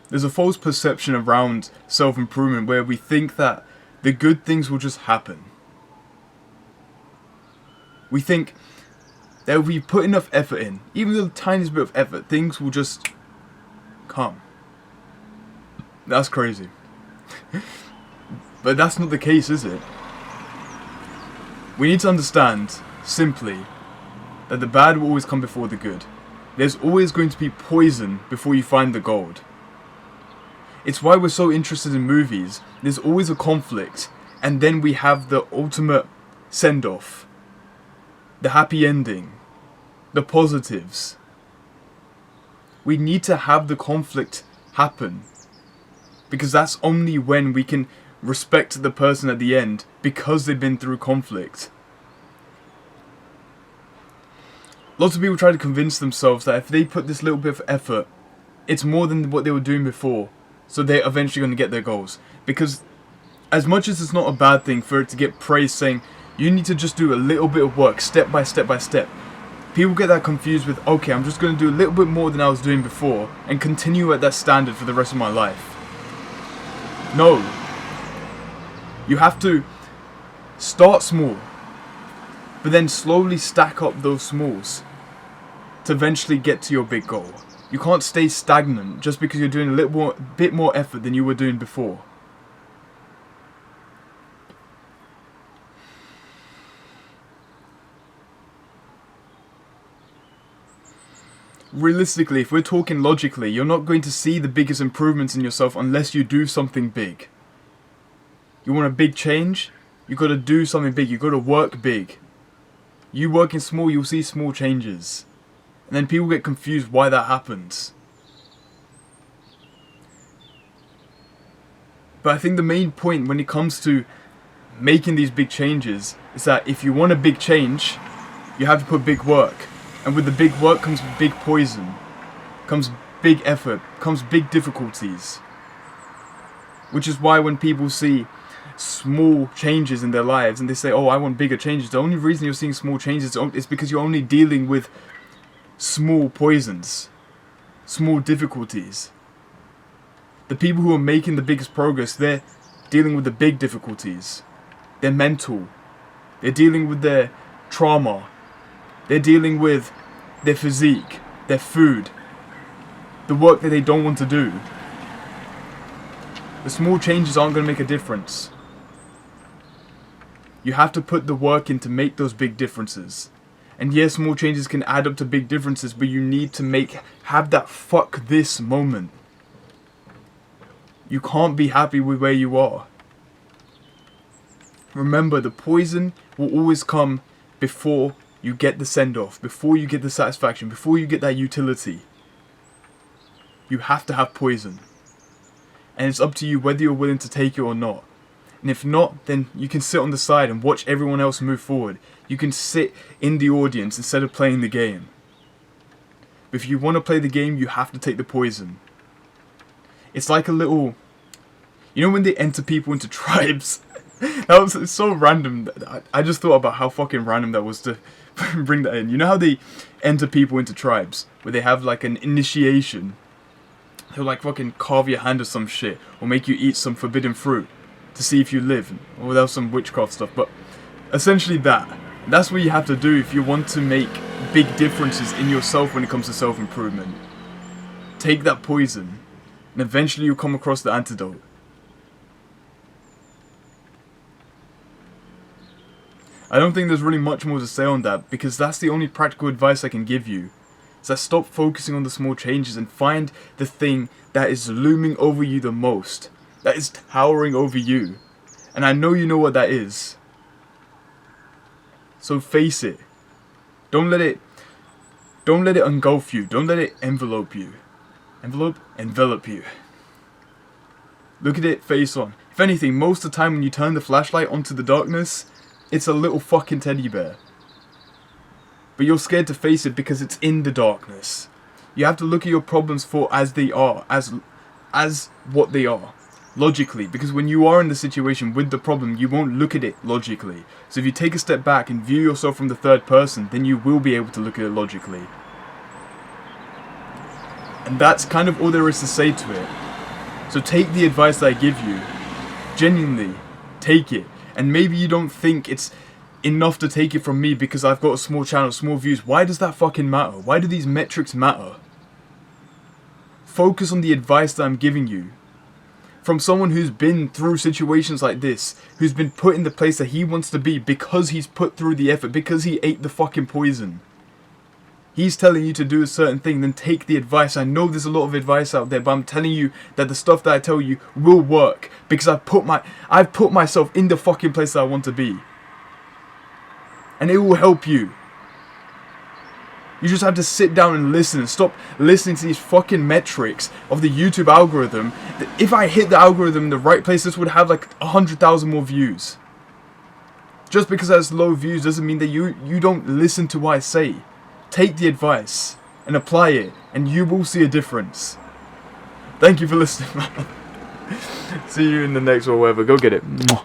There's a false perception around self-improvement where we think that the good things will just happen. We think that if we put enough effort in, even the tiniest bit of effort, things will just come. That's crazy. But that's not the case, is it? We need to understand, simply, that the bad will always come before the good. There's always going to be poison before you find the gold. It's why we're so interested in movies. There's always a conflict, and then we have the ultimate send-off. The happy ending. The positives. We need to have the conflict happen. Because that's only when we can respect the person at the end, because they've been through conflict. Lots of people try to convince themselves that if they put this little bit of effort, it's more than what they were doing before, so they're eventually going to get their goals. Because as much as it's not a bad thing for it to get praise saying, you need to just do a little bit of work, step by step by step, people get that confused with, okay, I'm just going to do a little bit more than I was doing before, and continue at that standard for the rest of my life. No. You have to start small, but then slowly stack up those smalls to eventually get to your big goal. You can't stay stagnant just because you're doing a bit more effort than you were doing before. Realistically, if we're talking logically, you're not going to see the biggest improvements in yourself unless you do something big. You want a big change? You got to do something big. You got to work big. You working small, you'll see small changes. And then people get confused why that happens. But I think the main point when it comes to making these big changes is that if you want a big change, you have to put big work. And with the big work comes big poison, comes big effort, comes big difficulties. Which is why when people see small changes in their lives and they say, oh, I want bigger changes, the only reason you're seeing small changes is because you're only dealing with small poisons, small difficulties. The people who are making the biggest progress, they're dealing with the big difficulties. They're mental. They're dealing with their trauma. They're dealing with their physique, their food, the work that they don't want to do. The small changes aren't going to make a difference. You have to put the work in to make those big differences. And yes, small changes can add up to big differences, but you need to have that fuck this moment. You can't be happy with where you are. Remember, the poison will always come before you get the send-off, before you get the satisfaction, before you get that utility. You have to have poison. And it's up to you whether you're willing to take it or not. And if not, then you can sit on the side and watch everyone else move forward. You can sit in the audience instead of playing the game. But if you want to play the game, you have to take the poison. It's like a little... You know when they enter people into tribes? It's so random. I just thought about how fucking random that was to bring that in. You know how they enter people into tribes? Where they have like an initiation. They'll like fucking carve your hand or some shit. Or make you eat some forbidden fruit. To see if you live. Or without some witchcraft stuff. But essentially that's what you have to do if you want to make big differences in yourself when it comes to self-improvement. Take that poison. And eventually you'll come across the antidote. I don't think there's really much more to say on that, because that's the only practical advice I can give you. Is that stop focusing on the small changes and find the thing that is looming over you the most. That is towering over you. And I know you know what that is. So face it. Don't let it engulf you. Don't let it envelope you. Envelop you. Look at it face on. If anything, most of the time when you turn the flashlight onto the darkness, it's a little fucking teddy bear. But you're scared to face it because it's in the darkness. You have to look at your problems for as they are, as what they are. Logically, because when you are in the situation with the problem, you won't look at it logically. So if you take a step back and view yourself from the third person, then you will be able to look at it logically. And that's kind of all there is to say to it. So take the advice that I give you. Genuinely, take it. And maybe you don't think it's enough to take it from me because I've got a small channel, small views. Why does that fucking matter? Why do these metrics matter? Focus on the advice that I'm giving you. From someone who's been through situations like this, who's been put in the place that he wants to be because he's put through the effort, because he ate the fucking poison. He's telling you to do a certain thing, then take the advice. I know there's a lot of advice out there, but I'm telling you that the stuff that I tell you will work because I've put myself in the fucking place that I want to be. And it will help you. You just have to sit down and listen and stop listening to these fucking metrics of the YouTube algorithm. If I hit the algorithm in the right place, this would have like 100,000 more views. Just because it has low views doesn't mean that you don't listen to what I say. Take the advice and apply it, and you will see a difference. Thank you for listening, man. See you in the next one, whatever. Go get it. Mwah.